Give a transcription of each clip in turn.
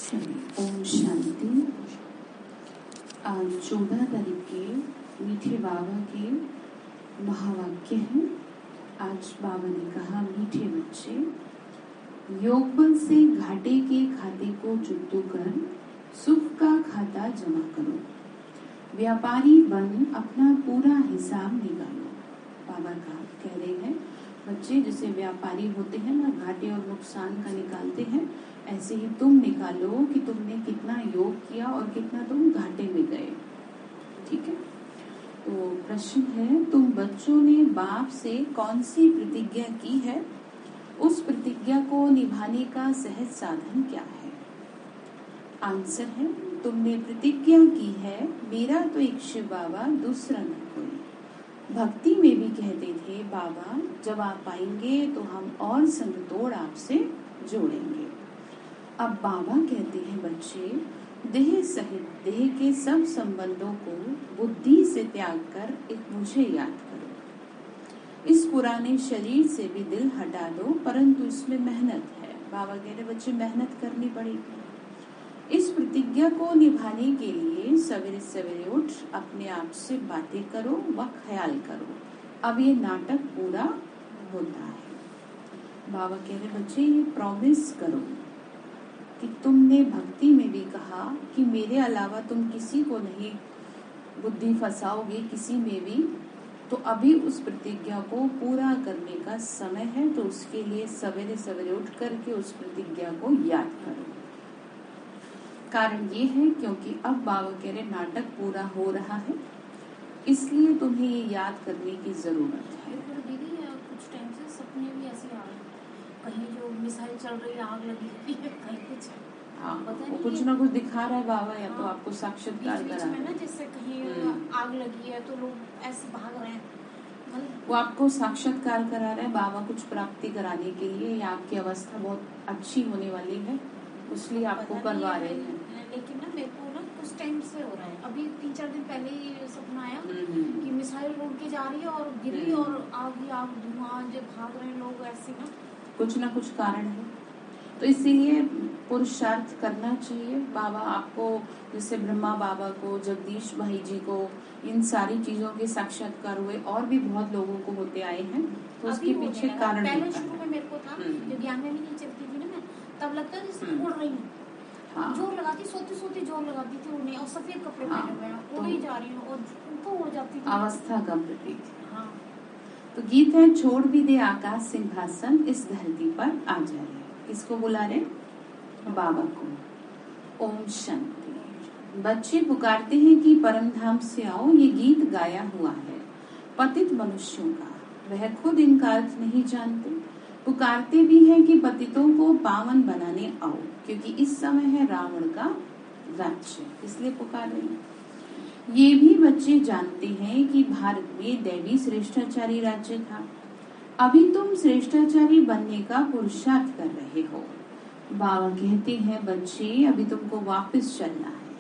चलिए, ओम शांति। आज 14 तारीख के मीठे बाबा के महावाक्य हैं। आज बाबा ने कहा, मीठे बच्चे, योग बल से घाटे के खाते को चुकतो कर सुख का खाता जमा करो। व्यापारी बन अपना पूरा हिसाब निकालो। बाबा कह रहे हैं, बच्चे जैसे व्यापारी होते हैं ना, घाटे और नुकसान का निकालते हैं, ऐसे ही तुम निकालो कि तुमने कितना योग किया और कितना तुम घाटे में गए। ठीक है। तो प्रश्न है, तुम बच्चों ने बाप से कौन सी प्रतिज्ञा की है? उस प्रतिज्ञा को निभाने का सहज साधन क्या है? आंसर है, तुमने प्रतिज्ञा की है, मेरा तो एक शिव बाबा, दूसरा न कोई। भक्ति में भी कहते थे, बाबा जब आप आएंगे तो हम और संग तोड़ आपसे जोड़ेंगे। अब बाबा कहते हैं, बच्चे, देह सहित देह के सब संबंधों को बुद्धि से त्याग कर एक मुझे याद करो। इस पुराने शरीर से भी दिल हटा दो, परंतु इसमें मेहनत है। बाबा कह रहे, बच्चे मेहनत करनी पड़ेगी। इस प्रतिज्ञा को निभाने के लिए सवेरे सवेरे उठ अपने आप से बातें करो व ख्याल करो। अब ये नाटक पूरा होता है। बाबा कह रहे, बच्चे ये प्रॉमिस करो कि तुमने भक्ति में भी कहा कि मेरे अलावा तुम किसी को नहीं बुद्धि फंसाओगे, किसी में भी। तो अभी उस प्रतिज्ञा को पूरा करने का समय है। तो उसके लिए सवेरे सवेरे उठ करके उस प्रतिज्ञा को याद करो। कारण ये है क्योंकि अब बाबा कह रहे, नाटक पूरा हो रहा है, इसलिए तुम्हें ये याद करने की जरूरत है। दीदी कुछ टाइम से सपने भी ऐसे आ रहे, कहीं जो मिसाइल चल रही है, आग लगी है, कहीं कुछ। हाँ, वो कुछ ना कुछ दिखा रहा है बाबा, या तो आपको साक्षात्कार करा रहा है ना, जैसे कहीं आग लगी है तो लोग ऐसे भाग रहे हैं, वो आपको साक्षात्कार करा रहा है। बाबा कुछ प्राप्ति कराने के लिए, या आपकी अवस्था बहुत अच्छी होने वाली है, इसलिए आपको करवा रहे हैं। लेकिन ना मेरे को ना कुछ टाइम से हो रहा है, अभी 3-4 दिन पहले ही सपना आया कि मिसाइल उड़ के जा रही है और गिरी और आग धुआं, जो भाग रहे हैं लोग ऐसे ना कुछ कारण है। तो इसीलिए पुरुषार्थ करना चाहिए। बाबा आपको, जैसे ब्रह्मा बाबा को, जगदीश भाई जी को, इन सारी चीजों के साक्षात्कार हुए, और भी बहुत लोगों को होते आए हैं। तो उसके पीछे कारण पहले शुरू में मेरे को था, जो ज्ञान में भी नहीं चलती थी ना मैं, तब लगता था जैसे उड़ रही हूँ। हाँ। जोर लगाती, सोती जोर लगाती थी उन्हें, और सफेद कपड़े पहने हुए हैं, उड़ ही जा रही हूँ और ऊपर उड़ जाती थी। अवस्था का प्रतीक। हाँ। तो गीत है, छोड़ भी दे आकाश सिंहासन, इस धरती पर आ जाए। किसको बुला रहे? बाबा को। ओम शांति। बच्चे पुकारते हैं कि परम धाम से आओ। ये गीत गाया हुआ है पतित मनुष्यों का, वह खुद इनका अर्थ नहीं जानते। पुकारते भी हैं कि पतितों को पावन बनाने आओ, क्योंकि इस समय है रावण का राज्य, इसलिए पुकार रहे हैं। ये भी बच्चे जानते हैं कि भारत में दैवी श्रेष्ठाचारी राज्य था। अभी तुम श्रेष्ठाचारी बनने का पुरुषार्थ कर रहे हो। बाबा कहते हैं, बच्चे अभी तुमको वापस चलना है,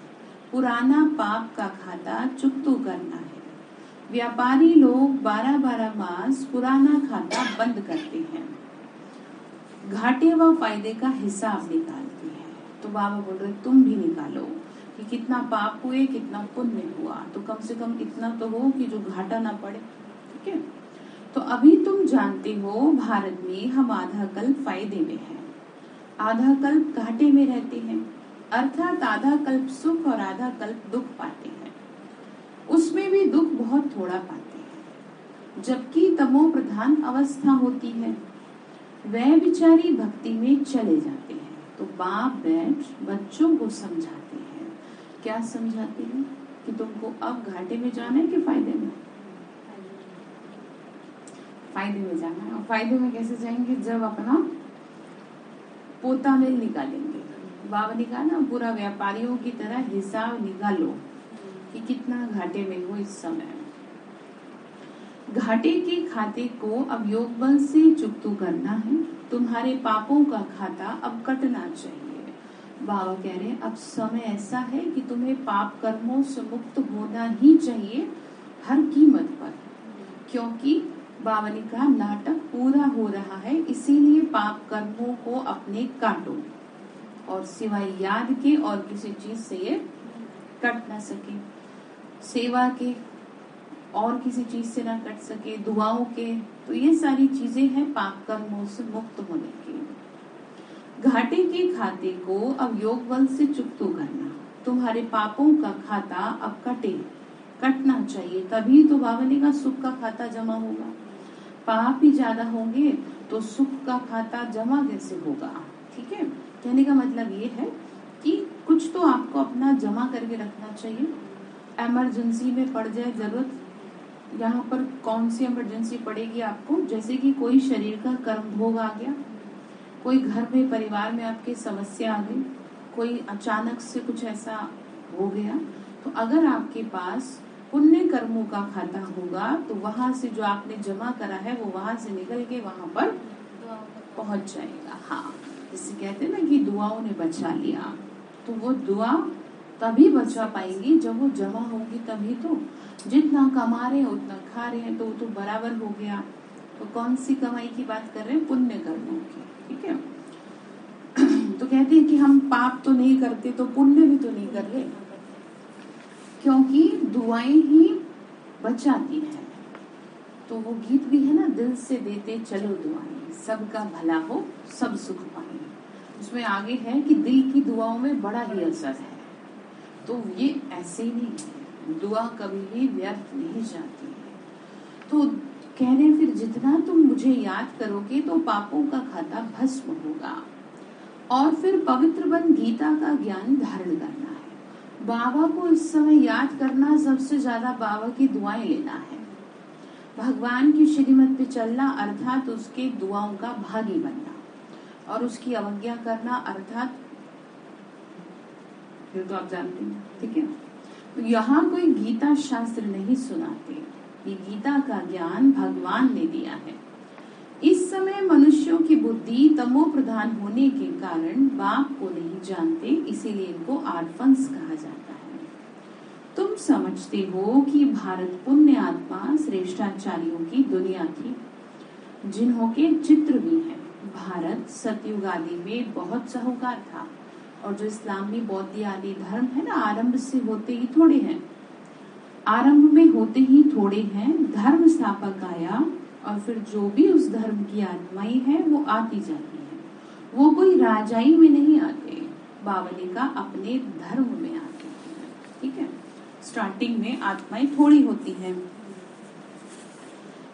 पुराना पाप का खाता चुकतो करना है। व्यापारी लोग 12-12 मास पुराना खाता बंद करते हैं, घाटे व फायदे का हिसाब निकालते हैं। तो बाबा बोल रहे, तुम भी निकालो कि कितना पाप हुए, कितना पुण्य हुआ। तो कम से कम इतना तो हो कि जो घाटा ना पड़े। ठीक है। तो अभी तुम जानते हो, भारत में हम आधा कल्प फायदे में हैं, आधा कल्प घाटे में रहते हैं। अर्थात आधा कल्प सुख और आधा कल्प दुख पाते हैं। उसमें भी दुख बहुत थोड़ा पाते हैं। जबकि तमो प्रधान अवस्था होती है, वह बिचारी भक्ति में चले जाते हैं। तो बाप बैठ बच्चों को समझाते हैं। क्या समझाते हैं? कि तुमको अब घाटे में जाना है कि फायदे में? फायदे में जाना है। और फायदे में कैसे जाएंगे? जब अपना पोता मेल निकालेंगे। बाबा ने कहा ना, पूरा व्यापारियों की तरह हिसाब निकालो कि कितना घाटे में हो इस समय। घाटे के खाते को अब योग बल से चुकतो करना है। तुम्हारे पापों का खाता अब कटना चाहिए। बाबा कह रहे हैं, अब समय ऐसा है कि तुम्हें पाप कर्मों से मुक्त होना ही चाहिए, हर कीमत पर। क्योंकि बाबा ने कहा, नाटक पूरा हो रहा है, इसीलिए पाप कर्मों को अपने काटो और सिवाय याद के और किसी चीज से ये कट ना सके, सेवा के और किसी चीज से ना कट सके, दुआओं के। तो ये सारी चीजें हैं पाप कर्मों से मुक्त होने की। घाटे के खाते को अब योग बल से चुकतो करना। तुम्हारे पापों का खाता अब कटना चाहिए, तभी तो बाबा ने कहा सुख का खाता जमा होगा। पाप ही ज्यादा होंगे तो सुख का खाता जमा कैसे होगा? ठीक है, कहने का मतलब ये है कि कुछ तो आपको अपना जमा करके रखना चाहिए। इमरजेंसी में पड़ जाए जरूरत, यहाँ पर कौन सी इमरजेंसी पड़ेगी आपको? जैसे कि कोई शरीर का कर्म भोग आ गया, कोई घर में परिवार में आपकी समस्या आ गई, कोई अचानक से कुछ ऐसा हो गया, तो अगर आपके पास पुण्य कर्मों का खाता होगा तो वहां से जो आपने जमा करा है वो वहां से निकल के वहां पर पहुंच जाएगा। हाँ, जिसे कहते हैं ना कि दुआओं ने बचा लिया, तो वो दुआ तभी बचा पाएंगी जब वो जमा होगी, तभी तो। जितना कमा रहे हैं उतना खा रहे हैं, तो वो तो बराबर हो गया। तो कौन सी कमाई की बात कर रहे हैं? पुण्य कर्मों की। ठीक है, तो कहते हैं कि हम पाप तो नहीं करते तो पुण्य भी तो नहीं कर रहे, क्योंकि दुआएं ही बचाती है। तो वो गीत भी है ना, दिल से देते चलो दुआएं, सबका भला हो सब सुख पाए। उसमें आगे है कि दिल की दुआओं में बड़ा ही असर है। तो ये ऐसे ही नहीं है, दुआ कभी भी व्यर्थ नहीं जाती है। तो कह रहे फिर जितना तुम मुझे याद करोगे तो पापों का खाता भस्म होगा। और फिर पवित्र बन गीता का ज्ञान धारण करना है। बाबा को इस समय याद करना, सबसे ज्यादा बाबा की दुआएं लेना है, भगवान की श्रीमत पे चलना, अर्थात उसके दुआओं का भागी बनना, और उसकी अवज्ञा करना अर्थात फिर तो आप जानते हैं। ठीक है, तो यहाँ कोई गीता शास्त्र नहीं सुनाते, ये गीता का ज्ञान भगवान ने दिया है। इस समय मनुष्यों की बुद्धि तमो प्रधान होने के कारण बाप को नहीं जानते, इसीलिए इनको आर्फन्स कहा जाता है। तुम समझते हो कि भारत पुण्य आत्मा श्रेष्ठाचार्यों की दुनिया थी, जिन्हों के चित्र भी हैं। भारत सतयुग आदि में बहुत साहूकार था, और जो इस्लामी बौद्ध आदि धर्म है ना, आरंभ से होते ही थोड़े हैं, आरंभ में होते ही थोड़े हैं। धर्म स्थापक आया, और फिर जो भी उस धर्म की आत्माएं हैं वो आती जाती हैं। वो कोई राजाई में नहीं आते, बावली का अपने धर्म में आते हैं। ठीक है, स्टार्टिंग में आत्माएं थोड़ी होती हैं,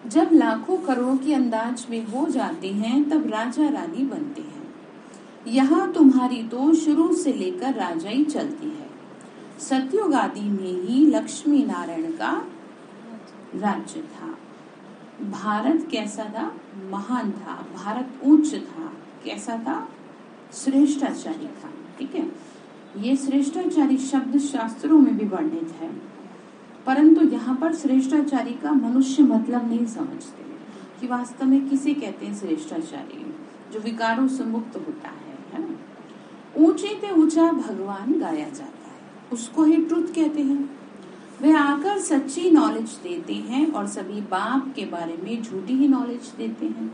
जब लाखों करोड़ों की अंदाज में हो जाते हैं तब राजा रानी बनते हैं। यहाँ तुम्हारी तो शुरू से लेकर राजाई चलती है। सतयुग आदि में ही लक्ष्मी नारायण का राज्य था। भारत कैसा था? महान था, भारत उच्च था। कैसा था? श्रेष्ठाचारी था। ठीक है, ये श्रेष्ठाचारी शब्द शास्त्रों में भी वर्णित है, परंतु यहाँ पर श्रेष्ठाचारी का मनुष्य मतलब नहीं समझते कि वास्तव में किसे कहते हैं श्रेष्ठाचारी? जो विकारों से मुक्त होता है ना। ऊंचे से ऊंचा भगवान गाया जाता है, उसको ही ट्रुथ कहते हैं। वे आकर सच्ची नॉलेज देते हैं और सभी बाप के बारे में झूठी ही नॉलेज देते हैं।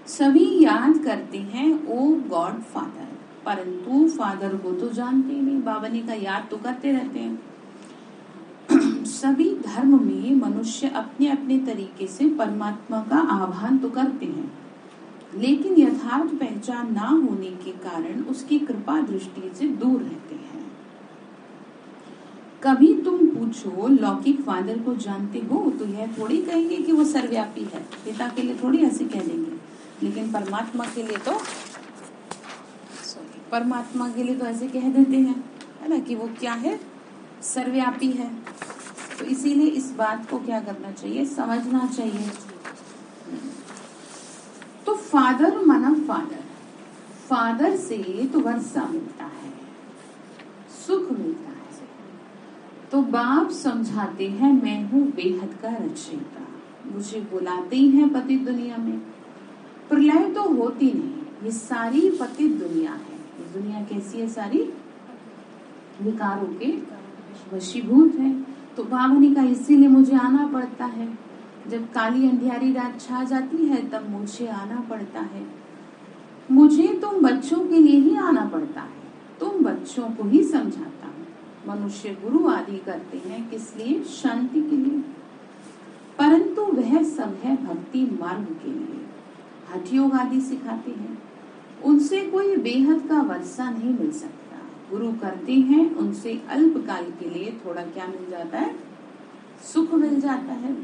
सभी याद करते हैं ओ गॉड फादर, परंतु फादर को तो जानते ही नहीं। बाबा ने का याद तो करते रहते हैं। सभी धर्म में मनुष्य अपने अपने तरीके से परमात्मा का आह्वान तो करते हैं, लेकिन यथार्थ पहचान ना होने के कारण उसकी कृपा दृष्टि से दूर रहते हैं। कभी तुम पूछो लौकिक फादर को जानते हो, तो यह थोड़ी कहेंगे कि वो सर्वव्यापी है। पिता के लिए थोड़ी ऐसे कह देंगे, लेकिन परमात्मा के लिए तो ऐसे कह देते हैं, है ना, कि वो क्या है? सर्वव्यापी है। तो इसीलिए इस बात को क्या करना चाहिए? समझना चाहिए। तो फादर माना फादर से तो वर्षा मिलता है, सुख मिलता है। तो बाप समझाते हैं मैं हूँ बेहद का रचयिता, मुझे बुलाते ही हैं पतित दुनिया में। प्रलय तो होती नहीं, ये सारी पतित दुनिया है। ये दुनिया कैसी है? सारी विकारों के वशीभूत है। तो बाबा ने कहा इसीलिए मुझे आना पड़ता है। जब काली अंधियारी रात छा जाती है तब मुझे आना पड़ता है। मुझे तुम बच्चों के लिए ही आना पड़ता है, तुम बच्चों को ही समझाता हूँ। मनुष्य गुरु आदि करते हैं किस लिए? शांति के लिए, परंतु वह सब है भक्ति मार्ग के लिए। हठ योग आदि सिखाते हैं, उनसे कोई बेहद का वर्षा नहीं मिल सकता। गुरु करते हैं, उनसे अल्पकाल के लिए थोड़ा क्या मिल जाता है? सुख मिल जाता है।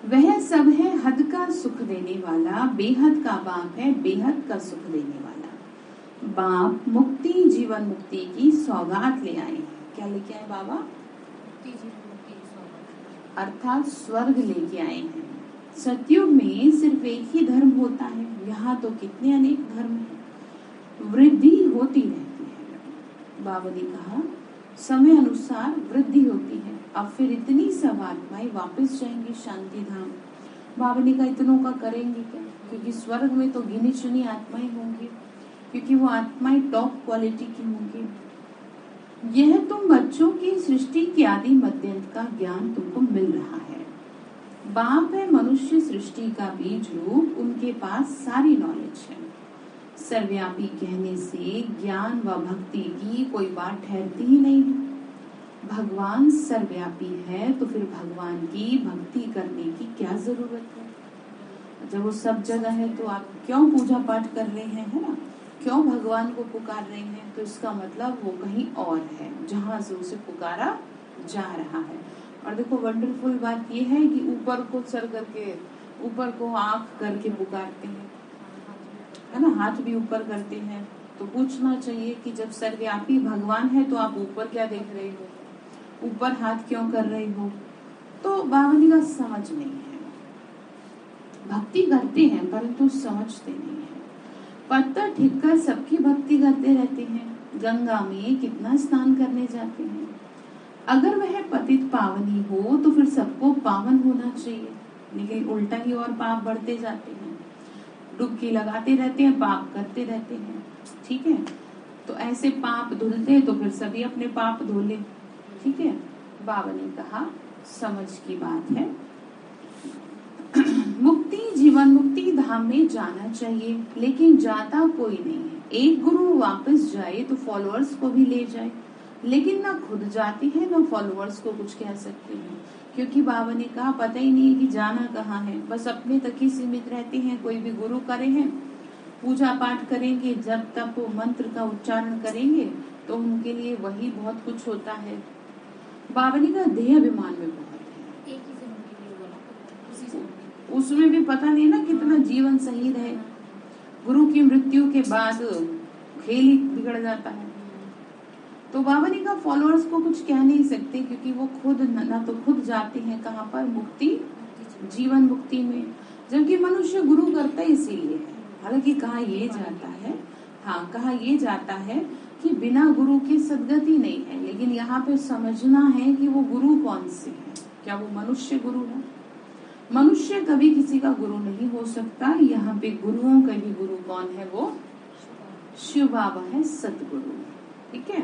वह सब है हद का सुख देने वाला, बेहद का बाप है बेहद का सुख देने वाला। बाप मुक्ति जीवन मुक्ति की सौगात ले आए हैं। क्या लेके आए बाबा? मुक्ति जीवन मुक्ति की सौगात, अर्थात स्वर्ग लेके आए हैं। सतयुग में सिर्फ एक ही धर्म होता है, यहाँ तो कितने अनेक धर्म हैं। वृद्धि होती रहती है। बाबा ने कहा समय अनुसार वृद्धि होती है। अब फिर इतनी सब आत्माएं वापस जाएंगी शांति धाम। बाबा ने कहा इतनों का करेंगे क्या? क्योंकि स्वर्ग में तो गिनी चुनी आत्माएं होंगी, क्योंकि वो आत्माएं टॉप क्वालिटी की होंगी। यह तुम बच्चों की सृष्टि के आदि मध्यंत का ज्ञान तुमको मिल रहा है। बाप है मनुष्य सृष्टि का बीज रूप, उनके पास सारी नॉलेज है। सर्वव्यापी कहने से ज्ञान व भक्ति की कोई बात ठहरती ही नहीं है। भगवान सर्वव्यापी है तो फिर भगवान की भक्ति करने की क्या जरूरत है? जब वो सब जगह है तो आप क्यों पूजा पाठ कर रहे हैं, है ना? क्यों भगवान को पुकार रहे हैं? तो इसका मतलब वो कहीं और है जहाँ से उसे पुकारा जा रहा है। और देखो वंडरफुल बात ये है कि ऊपर को सर करके, ऊपर को आंख करके पुकारते हैं, है ना? हाथ भी ऊपर करते हैं। तो पूछना चाहिए कि जब सर्वव्यापी भगवान है तो आप ऊपर क्या देख रहे हो, ऊपर हाथ क्यों कर रहे हो? तो बावली का समझ नहीं है। भक्ति करते हैं परंतु समझते नहीं है। पत्थर ठीक कर सबकी भक्ति करते रहते हैं। गंगा में कितना स्नान करने जाते हैं। अगर वह पतित पावनी हो तो फिर सबको पावन होना चाहिए, लेकिन उल्टा ही और पाप बढ़ते जाते हैं। डुबकी लगाते रहते हैं, पाप करते रहते हैं। ठीक है, तो ऐसे पाप धुलते तो फिर सभी अपने पाप धोले। ठीक है, बाबा ने कहा समझ की बात है। मुक्ति जीवन मुक्ति धाम में जाना चाहिए, लेकिन जाता कोई नहीं है। एक गुरु वापस जाए तो फॉलोअर्स को भी ले जाए, लेकिन ना खुद जाते हैं ना फॉलोअर्स को कुछ कह सकते हैं, क्योंकि बाबा ने कहा पता ही नहीं कि जाना कहाँ है। बस अपने तक ही सीमित रहते हैं। कोई भी गुरु करे हैं, पूजा पाठ करेंगे, जब तक वो मंत्र का उच्चारण करेंगे तो उनके लिए वही बहुत कुछ होता है। बाबा ने कहा देह अभिमान में बहुत है। एक ही से उनके लिए बोला, उसी से उसमें भी पता नहीं ना कितना जीवन सही रहे। गुरु की मृत्यु के बाद खेल ही बिगड़ जाता है। तो बाबा ने कहा फॉलोअर्स को कुछ कह नहीं सकते, क्योंकि वो खुद ना तो खुद जाते हैं कहाँ पर? मुक्ति जीवन मुक्ति में। जबकि मनुष्य गुरु करता ही इसीलिए है। हालांकि कहा ये जाता है, हाँ कहा ये जाता है कि बिना गुरु के सदगति नहीं है, लेकिन यहाँ पे समझना है कि वो गुरु कौन से है। क्या वो मनुष्य गुरु है? मनुष्य कभी किसी का गुरु नहीं हो सकता। यहाँ पे गुरुओं का भी गुरु कौन है? वो शिव बाबा है, सतगुरु। ठीक है,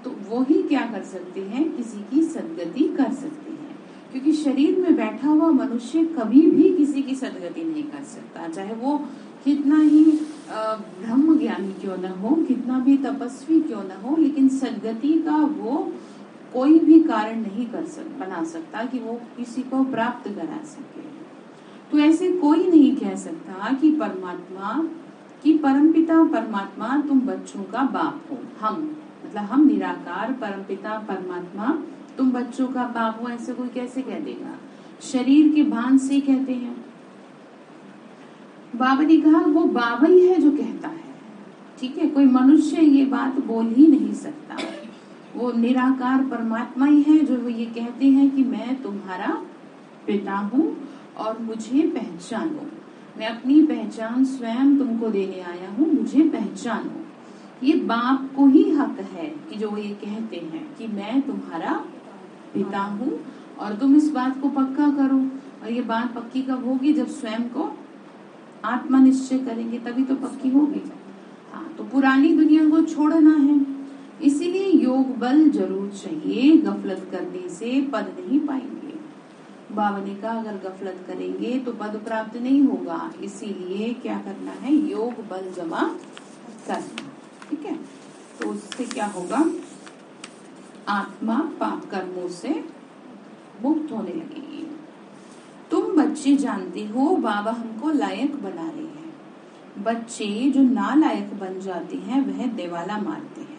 तो वो ही क्या कर सकते हैं? किसी की सदगति कर सकते हैं, क्योंकि शरीर में बैठा हुआ मनुष्य कभी भी किसी की सदगति नहीं कर सकता, चाहे वो कितना ही ब्रह्म ज्ञानी क्यों न हो, कितना भी तपस्वी क्यों न हो, लेकिन सदगति का वो कोई भी कारण नहीं बना सकता कि वो किसी को प्राप्त करा सके। तो ऐसे कोई नहीं कह सकता कि परमात्मा कि परमपिता परमात्मा तुम बच्चों का बाप हो। हम निराकार परमपिता परमात्मा तुम बच्चों का बाप हो, ऐसे कोई कैसे कह देगा? शरीर के भान से कहते हैं। बाबा ने कहा वो बाबा ही है जो कहता है। ठीक है, कोई मनुष्य ये बात बोल ही नहीं सकता। वो निराकार परमात्मा ही है जो वो ये कहते हैं कि मैं तुम्हारा पिता हूँ और मुझे पहचानो। मैं अपनी पहचान स्वयं तुमको देने आया हूँ, मुझे पहचानो। ये बाप को ही हक है कि जो ये कहते हैं कि मैं तुम्हारा पिता हूँ और तुम इस बात को पक्का करो। और ये बात पक्की कब होगी? जब स्वयं को आत्मा निश्चय करेंगे, तभी तो पक्की होगी। हाँ, तो पुरानी दुनिया को छोड़ना है, इसीलिए योग बल जरूर चाहिए। गफलत करने से पद नहीं पाएंगे। बाबा ने कहा अगर गफलत करेंगे तो पद प्राप्त नहीं होगा, इसीलिए क्या करना है? योग बल जमा करना। ठीक है। तो उससे क्या होगा, आत्मा पाप कर्मों से मुक्त होने लगेगी। तुम बच्चे जानते हो बाबा हमको लायक बना रहे हैं। बच्चे जो नालायक बन जाते हैं वह दिवाला मारते हैं।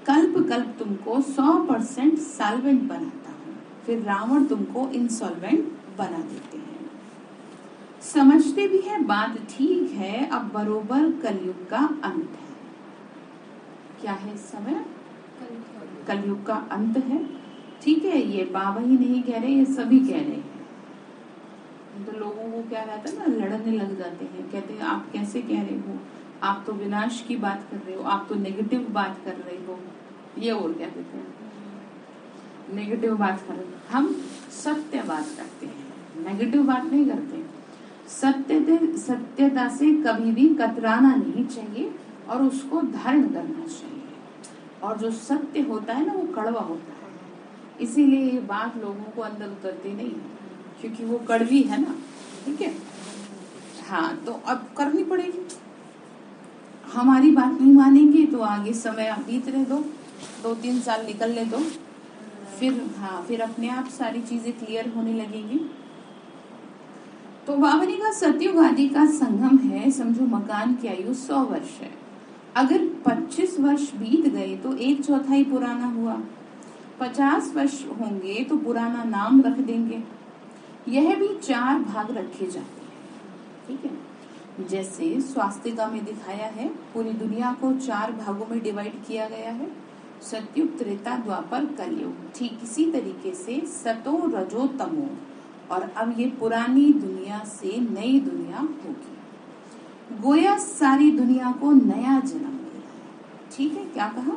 कल्प कल्प तुमको 100% सॉल्वेंट बनाता हूँ, फिर रावण तुमको इंसॉल्वेंट बना देते हैं। समझते भी है बात ठीक है, अब बरोबर कलयुग का अंत है। क्या है इस समय? कलयुग का अंत है। ठीक है, ये बाबा ही नहीं कह रहे, ये सभी कह रहे हैं। तो लोगों को क्या रहता है ना, लड़ने लग जाते हैं, कहते हैं आप कैसे कह रहे हो, आप तो विनाश की बात कर रहे हो, आप तो नेगेटिव बात कर रहे हो, ये और क्या कहते हैं, नेगेटिव बात कर रहे हो। हम सत्य बात करते हैं, नेगेटिव बात नहीं करते। सत्यता से कभी भी कतराना नहीं चाहिए और उसको धारण करना चाहिए। और जो सत्य होता है ना वो कड़वा होता है, इसीलिए ये बात लोगों को अंदर उतरती नहीं है, क्योंकि वो कड़वी है ना। ठीक है, हाँ, तो अब करनी पड़ेगी। हमारी बात नहीं मानेंगे तो आगे समय बीत रहे दो, 2-3 साल निकल ले दो, फिर अपने आप सारी चीजें क्लियर होने लगेंगी। तो बाबा ने कहा सतयुग आदि का संगम है, समझो मकान की आयु 100 वर्ष है। अगर 25 वर्ष बीत गए तो 1/4 पुराना हुआ। 50 वर्ष होंगे तो पुराना नाम रख देंगे। यह भी 4 भाग रखे जाते हैं। ठीक है, जैसे स्वास्तिका में दिखाया है, पूरी दुनिया को 4 भागों में डिवाइड किया गया है, सतयुग, त्रेता, द्वापर, कलयुग। ठीक इसी तरीके से सतो, रजो, तमो। और अब ये पुरानी दुनिया से नई दुनिया होगी। गोया सारी दुनिया को नया जन्म मिल रहा है। ठीक है, क्या कहा?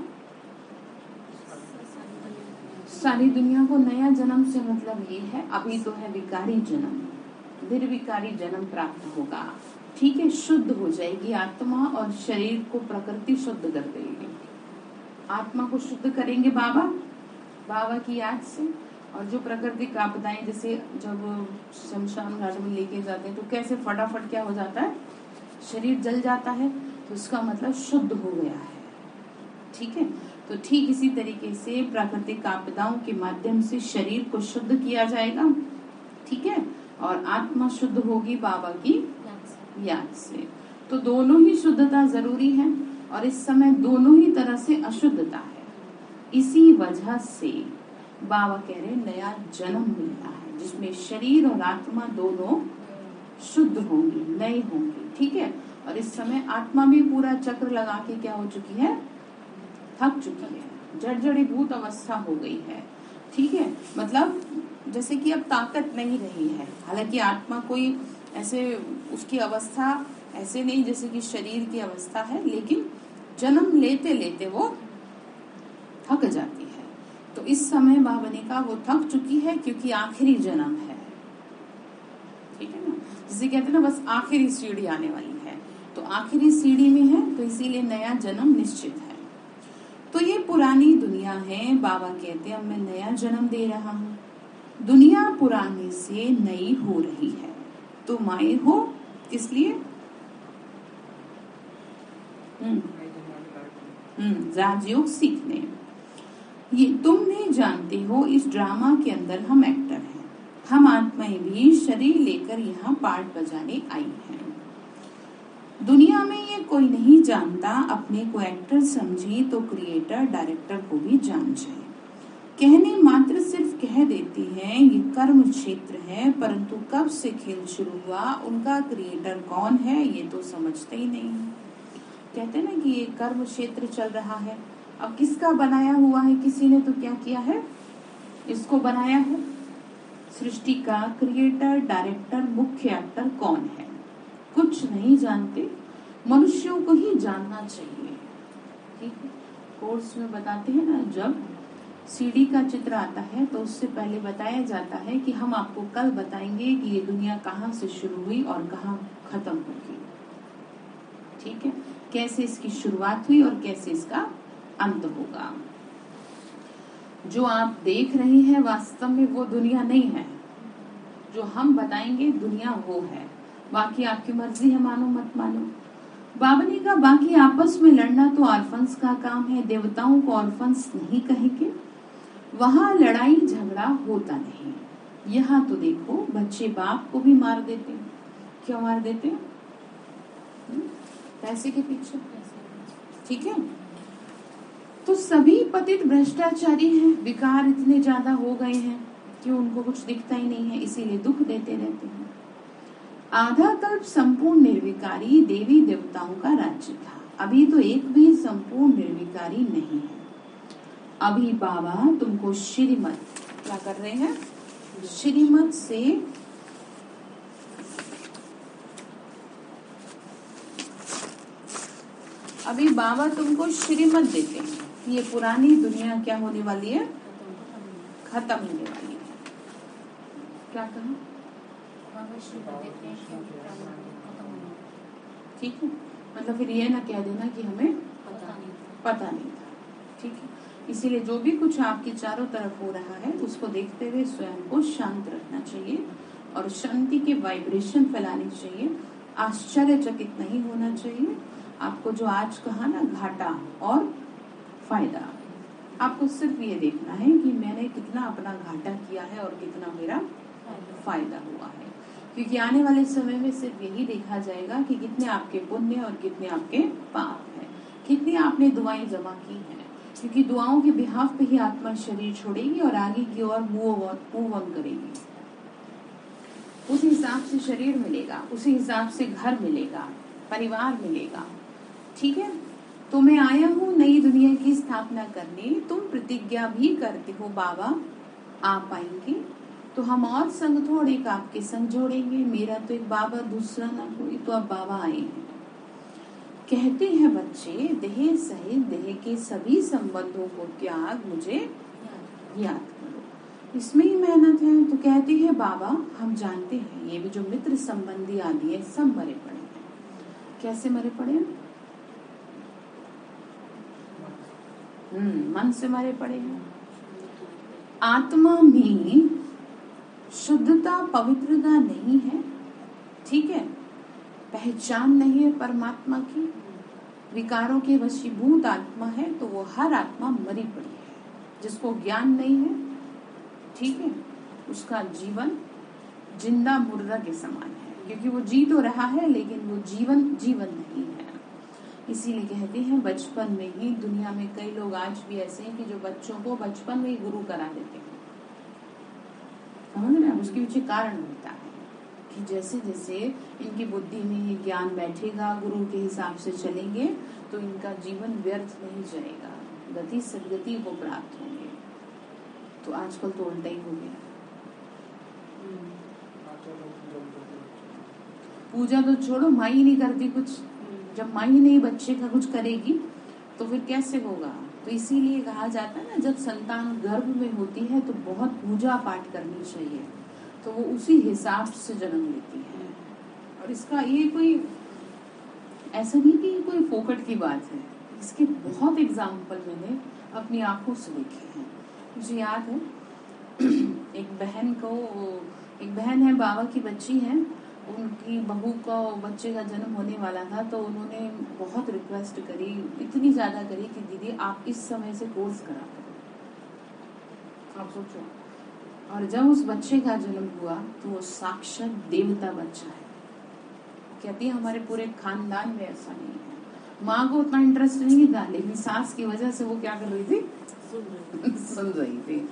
सारी दुनिया को नया जन्म से मतलब ये है, अभी तो है विकारी जन्म, निर्विकारी जन्म प्राप्त होगा। ठीक है, शुद्ध हो जाएगी आत्मा और शरीर को प्रकृति शुद्ध कर देगी। आत्मा को शुद्ध करेंगे बाबा की याद से। और जो प्राकृतिक आपदाएं, जैसे जब शमशान घाट में लेके जाते हैं तो कैसे फटाफट क्या हो जाता है, शरीर जल जाता है, तो उसका मतलब शुद्ध हो गया है। ठीक है, तो ठीक इसी तरीके से प्राकृतिक आपदाओं के माध्यम से शरीर को शुद्ध किया जाएगा। ठीक है, और आत्मा शुद्ध होगी बाबा की याद से। तो दोनों ही शुद्धता जरूरी है और इस समय दोनों ही तरह से अशुद्धता है। इसी वजह से बाबा कह रहे नया जन्म मिलता है, जिसमें शरीर और आत्मा दोनों शुद्ध होंगी, नए होंगी। ठीक है, और इस समय आत्मा भी पूरा चक्र लगा के क्या हो चुकी है, थक चुकी है, जड़जड़ीभूत अवस्था हो गई है। ठीक है, मतलब जैसे कि अब ताकत नहीं रही है। हालांकि आत्मा कोई ऐसे उसकी अवस्था ऐसे नहीं जैसे कि शरीर की अवस्था है, लेकिन जन्म लेते लेते वो थक जाती है। तो इस समय बाबा ने कहा वो थक चुकी है क्योंकि आखिरी जन्म है। ठीक है ना, जिसे कहते हैं ना बस आखिरी सीढ़ी आने वाली है, तो आखिरी सीढ़ी में है, तो इसीलिए नया जन्म निश्चित है। तो ये पुरानी दुनिया है, बाबा कहते हैं अब मैं नया जन्म दे रहा हूँ। दुनिया पुराने से नई हो रही है। तुम आए हो किस लिए? राजयोग सीखने। ये तुम नहीं जानते हो, इस ड्रामा के अंदर हम एक्टर हैं। हम आत्माएं भी शरीर लेकर यहाँ पार्ट बजाने आई हैं। दुनिया में ये कोई नहीं जानता, अपने को एक्टर समझे तो क्रिएटर डायरेक्टर को भी जान जाए। कहने मात्र सिर्फ कह देती हैं ये कर्म क्षेत्र है, परंतु कब से खेल शुरू हुआ, उनका क्रिएटर कौन है, ये तो समझते ही नहीं। कहते हैं ना कि ये कर्म क्षेत्र चल रहा है, अब किसका बनाया हुआ है, किसी ने तो क्या किया है, इसको बनाया है। सृष्टि का क्रिएटर, डायरेक्टर, मुख्य एक्टर कौन है, कुछ नहीं जानते। मनुष्यों को ही जानना चाहिए। ठीक है, कोर्स में बताते हैं ना, जब सीडी का चित्र आता है तो उससे पहले बताया जाता है कि हम आपको कल बताएंगे कि ये दुनिया कहाँ से शुरू हुई और कहाँ खत्म होगी। ठीक है, कैसे इसकी शुरुआत हुई और कैसे इसका अंत होगा। जो आप देख रहे हैं वास्तव में वो दुनिया नहीं है, जो हम बताएंगे दुनिया वो है। बाकी आपकी मर्जी है, मानो मत मानो। बाबा ने कहा बाकी आपस में लड़ना तो ऑर्फन्स का काम है, देवताओं को ऑर्फन्स नहीं कहेंगे, वहां लड़ाई झगड़ा होता नहीं। यहाँ तो देखो बच्चे बाप को भी मार देते हैं। क्यों मार देते हैं? पैसे के पीछे। ठीक है, तो सभी पतित भ्रष्टाचारी हैं, विकार इतने ज्यादा हो गए हैं कि उनको कुछ दिखता ही नहीं है, इसीलिए दुख देते रहते हैं। आधा कल्प संपूर्ण निर्विकारी देवी देवताओं का राज्य था, अभी तो एक भी संपूर्ण निर्विकारी नहीं है। अभी बाबा तुमको श्रीमत क्या कर रहे हैं? श्रीमत से अभी बाबा तुमको श्रीमत देते हैं कि ये पुरानी दुनिया क्या होने वाली है? खत्म होने वाली है। क्या कहा? ठीक है, मतलब फिर ये ना कह देना कि हमें पता नहीं था। ठीक है, इसीलिए जो भी कुछ आपके चारों तरफ हो रहा है उसको देखते हुए स्वयं को शांत रखना चाहिए और शांति के वाइब्रेशन फैलानी चाहिए। आश्चर्यचकित नहीं होना चाहिए। आपको जो आज कहा ना घाटा और फायदा, आपको सिर्फ ये देखना है कि मैंने कितना अपना घाटा किया है और कितना मेरा फायदा हुआ है, क्योंकि आने वाले समय में सिर्फ यही देखा जाएगा कि कितने आपके पुण्य और कितने आपके पाप है, कितनी आपने दुआएं जमा की है, क्योंकि दुआओं के बिहाफ पे ही आत्मा शरीर छोड़ेगी और आगे की ओर मूव ऑन करेगी। उस हिसाब से शरीर मिलेगा, उसी हिसाब से घर मिलेगा, परिवार मिलेगा। ठीक है, तो मैं आया हूँ नई दुनिया की स्थापना करने। तुम प्रतिज्ञा भी करते हो बाबा आप आएंगे, तो हम और संग थोड़े का आपके संग जोड़ेंगे। मेरा तो एक बाबा दूसरा ना कोई, तो अब बाबा आए हैं। कहते हैं बच्चे देह सहित देह के सभी संबंधों को त्याग मुझे याद करो, इसमें ही मेहनत है। तो कहते हैं बाबा हम जानते हैं ये भी जो मित्र संबंधी आदि है सब मरे पड़े हैं। कैसे मरे पड़े? मन से मरे पड़े हैं। आत्मा में शुद्धता पवित्रता नहीं है, ठीक है, पहचान नहीं है परमात्मा की, विकारों के वशीभूत आत्मा है, तो वो हर आत्मा मरी पड़ी है। जिसको ज्ञान नहीं है, ठीक है, उसका जीवन जिंदा मुर्दा के समान है, क्योंकि वो जी तो रहा है लेकिन वो जीवन नहीं है। इसीलिए कहते हैं बचपन में ही, दुनिया में कई लोग आज भी ऐसे हैं कि जो बच्चों को बचपन में ही गुरु करा देते हैं। समझ रहे हैं? उसके पीछे कारण होता है कि जैसे जैसे इनकी बुद्धि में ये ज्ञान बैठेगा, गुरु के हिसाब से चलेंगे, तो इनका जीवन व्यर्थ नहीं जाएगा, गति सदगति को प्राप्त होंगे। तो आजकल तो उल्टा ही हो गया। पूजा तो छोड़ो, माँ ही नहीं करती कुछ। जब माँ ही नहीं बच्चे का कुछ करेगी तो फिर कैसे होगा? तो इसीलिए कहा जाता है ना, जब संतान गर्भ में होती है तो बहुत पूजा पाठ करनी चाहिए, तो वो उसी हिसाब से जन्म लेती है। और इसका ये कोई ऐसा नहीं कि कोई फोकट की बात है, इसके बहुत एग्जाम्पल मैंने अपनी आंखों से देखे हैं। मुझे याद है एक बहन है, बाबा की बच्ची है, उनकी बहू का बच्चे का जन्म होने वाला था, तो उन्होंने बहुत रिक्वेस्ट करी, इतनी ज्यादा करी कि दीदी आप इस समय से कोर्स करा करो। आप सोचो, और जब उस बच्चे का जन्म हुआ तो वो साक्षात देवता बच्चा है। कहती है हमारे पूरे खानदान में ऐसा नहीं है। माँ को उतना इंटरेस्ट नहीं था, लेकिन सास की वजह से वो क्या कर रही थी? सुन रही थी।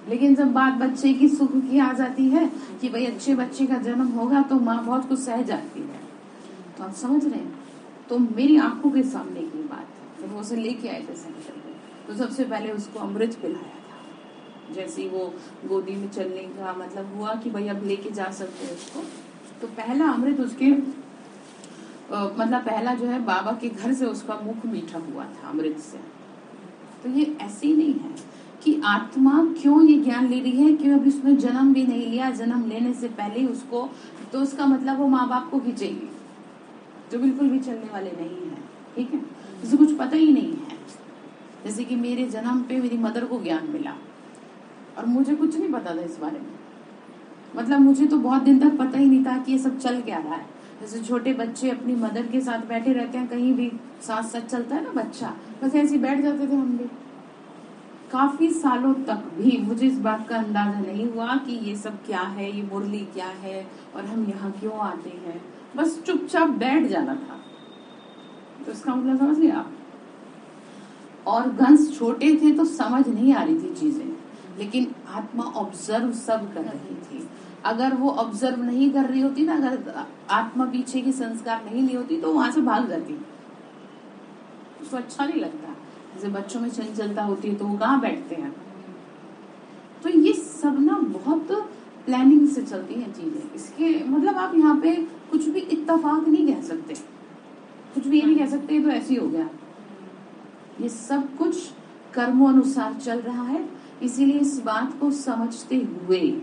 लेकिन जब बात बच्चे की सुख की आ जाती है कि भाई अच्छे बच्चे का जन्म होगा, तो माँ बहुत कुछ सह जाती है। तो आप समझ रहे हैं? तो मेरी आंखों के सामने की बात है। फिर वो उसे लेके आए थे सेंटर में, तो सबसे पहले उसको अमृत पिलाया था। जैसे ही वो गोदी में चलने का मतलब हुआ कि भाई अब लेके जा सकते हैं उसको, तो पहला अमृत उसके मतलब पहला जो है बाबा के घर से उसका मुख मीठा हुआ था अमृत से। तो ये ऐसे ही नहीं है कि आत्मा क्यों ये ज्ञान ले रही है, क्यों अभी उसने जन्म भी नहीं लिया, जन्म लेने से पहले ही उसको, तो उसका मतलब वो माँ बाप को खींचेगी जो बिल्कुल भी चलने वाले नहीं है। ठीक है, जिसे कुछ पता ही नहीं है। जैसे कि मेरे जन्म पे मेरी मदर को ज्ञान मिला और मुझे कुछ नहीं पता था इस बारे में। मतलब मुझे तो बहुत दिन तक पता ही नहीं था कि ये सब चल क्या रहा है। जैसे छोटे बच्चे अपनी मदर के साथ बैठे रहते हैं, कहीं भी साथ साथ चलता है ना बच्चा, बस ऐसे बैठ जाते थे हम भी। काफी सालों तक भी मुझे इस बात का अंदाजा नहीं हुआ कि ये सब क्या है, ये मुरली क्या है और हम यहाँ क्यों आते हैं। बस चुपचाप बैठ जाना था। तो इसका मतलब समझ लिया आप। और गंस छोटे थे तो समझ नहीं आ रही थी चीजें, लेकिन आत्मा ऑब्जर्व सब कर रही थी। अगर वो ऑब्जर्व नहीं कर रही होती ना, अगर आत्मा पीछे की संस्कार नहीं ली होती तो वहां से भाग जाती। उसको अच्छा नहीं लगता। जैसे बच्चों में चंचलता होती है तो वो कहाँ बैठते हैं। तो ये सब ना बहुत प्लानिंग से चलती हैं चीजें। इसके मतलब आप यहाँ पे कुछ भी इत्तेफाक नहीं कह सकते, कुछ भी ये नहीं कह सकते तो ऐसे ही हो गया। ये सब कुछ कर्मों अनुसार चल रहा है। इसीलिए इस बात को समझते हुए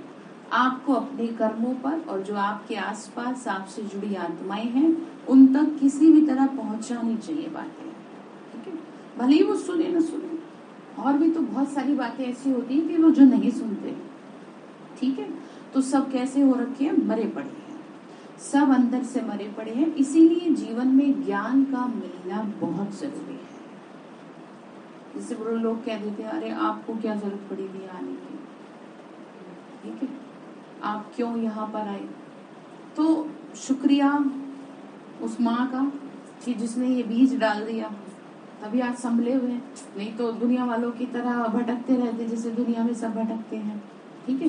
आपको अपने कर्मों पर और जो आपके आसपास आपसे जुड़ी आत्माएं हैं उन तक किसी भी तरह पहुंचानी चाहिए बातें, ठीक है। भले ही वो सुने न सुने। और भी तो बहुत सारी बातें ऐसी होती है कि वो जो नहीं सुनते, ठीक है। तो सब कैसे हो रखे हैं, मरे पड़े हैं, सब अंदर से मरे पड़े हैं। इसीलिए जीवन में ज्ञान का मिलना बहुत जरूरी है। जैसे बड़े लोग कह देते हैं, अरे आपको क्या जरूरत पड़ेगी आने की, ठीक है, आप क्यों यहाँ पर आए। तो शुक्रिया उस माँ का कि जिसने ये बीज डाल दिया, तभी आज संभले हुए हैं। नहीं तो दुनिया वालों की तरह भटकते रहते जैसे दुनिया में सब भटकते हैं, ठीक है।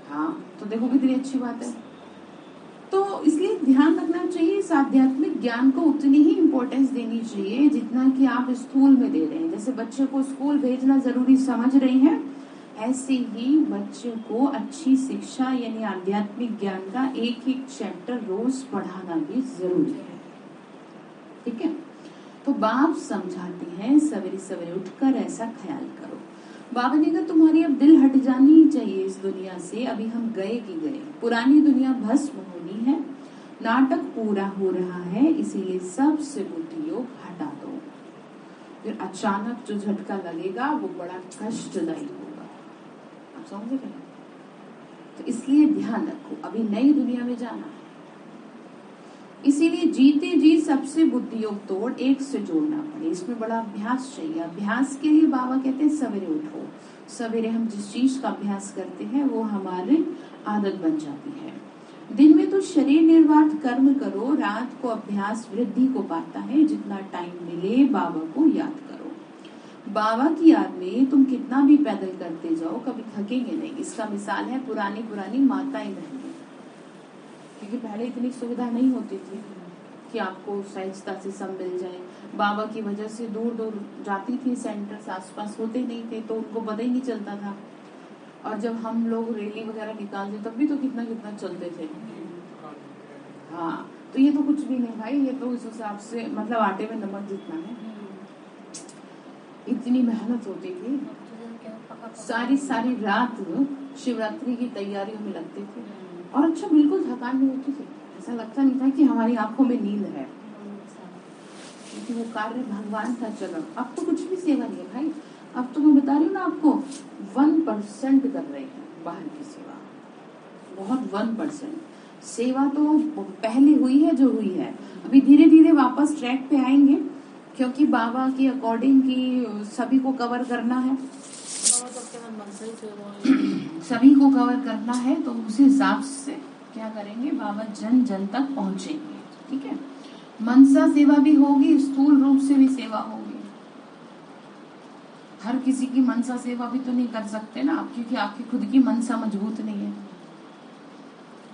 हाँ, तो देखो कितनी अच्छी बात है। तो इसलिए ध्यान रखना चाहिए, इस आध्यात्मिक ज्ञान को उतनी ही इम्पोर्टेंस देनी चाहिए जितना कि आप स्कूल में दे रहे हैं। जैसे बच्चे को स्कूल भेजना जरूरी समझ रहे हैं, ऐसे ही बच्चे को अच्छी शिक्षा यानी आध्यात्मिक ज्ञान का एक एक चैप्टर रोज पढ़ाना भी जरूरी है, ठीक है। तो बाप समझाते हैं सवेरे सवेरे उठकर ऐसा ख्याल करो। बाबा ने कहा तुम्हारी अब दिल हट जानी ही चाहिए इस दुनिया से। अभी हम गए कि गए, पुरानी दुनिया भस्म होनी है, नाटक पूरा हो रहा है, इसीलिए सबसे बुद्धि योग हटा दो। फिर अचानक जो झटका लगेगा वो बड़ा कष्टदायी होगा, आप समझ रहे हैं। तो इसलिए ध्यान रखो, अभी नई दुनिया में जाना है। इसीलिए जीते जी सबसे बुद्धि योग तोड़ एक से जोड़ना पड़े, इसमें बड़ा अभ्यास चाहिए। अभ्यास के लिए बाबा कहते हैं सवेरे उठो। सवेरे हम जिस चीज का अभ्यास करते हैं वो हमारी आदत बन जाती है। दिन में तो शरीर निर्वाह कर्म करो, रात को अभ्यास वृद्धि को पाता है। जितना टाइम मिले बाबा को याद करो। बाबा की याद में तुम कितना भी पैदल करते जाओ कभी थकेंगे नहीं। इसका मिसाल है पुरानी पुरानी माताएं बहनें, क्योंकि पहले इतनी सुविधा नहीं होती थी कि आपको सहजता से सब मिल जाए। बाबा की वजह से दूर दूर जाती थी, सेंटर्स आसपास होते नहीं थे तो उनको पता ही नहीं चलता था। और जब हम लोग रैली वगैरह निकालते तब भी तो कितना कितना चलते थे। हाँ, तो ये तो कुछ भी नहीं भाई, ये तो इस हिसाब से मतलब आटे में नमक जितना है। इतनी मेहनत होती थी, सारी सारी रात शिवरात्रि की तैयारियों में लगते थे। और अच्छा बिल्कुल थकान नहीं होती थी, ऐसा लगता नहीं था कि हमारी आंखों में नींद है, क्योंकि वो कार्य भगवान का चलन। अब तो कुछ भी सेवा नहीं है भाई। अब तो मैं बता रही हूँ ना आपको, 1% कर रहे हैं बाहर की सेवा, बहुत 1%। सेवा तो पहले हुई है जो हुई है, अभी धीरे धीरे वापस ट्रैक पे आएंगे, क्योंकि बाबा की अकॉर्डिंग की सभी को कवर करना है। सभी को कवर करना है तो उसी हिसाब से क्या करेंगे, बाबा जन जन तक पहुंचेंगे, ठीक है। मनसा सेवा भी होगी, स्थूल रूप से भी सेवा होगी। हर किसी की मनसा सेवा भी तो नहीं कर सकते ना आप, क्योंकि आपकी खुद की मनसा मजबूत नहीं है।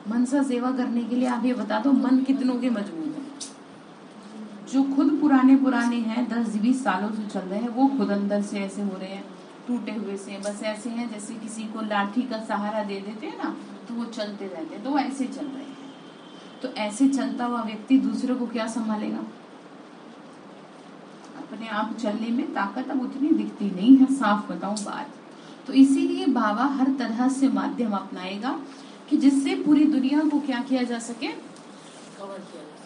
मनसा सेवा करने के लिए आप ये बता दो मन कितनों के मजबूत है। जो खुद पुराने पुराने हैं, 10-20 सालों से चल रहे हैं, वो खुद अंदर से ऐसे हो रहे हैं, टूटे हुए से, बस ऐसे हैं जैसे किसी को लाठी का सहारा दे देते हैं ना तो वो चलते रहते हैं, तो वो ऐसे चल रहे हैं। तो ऐसे चलता हुआ व्यक्ति दूसरे को क्या संभालेगा। अपने आप चलने में ताकत अब उतनी दिखती नहीं है, साफ बताऊं बात। तो इसीलिए बाबा हर तरह से माध्यम अपनाएगा कि जिससे पूरी दुनिया को क्या किया जा सके,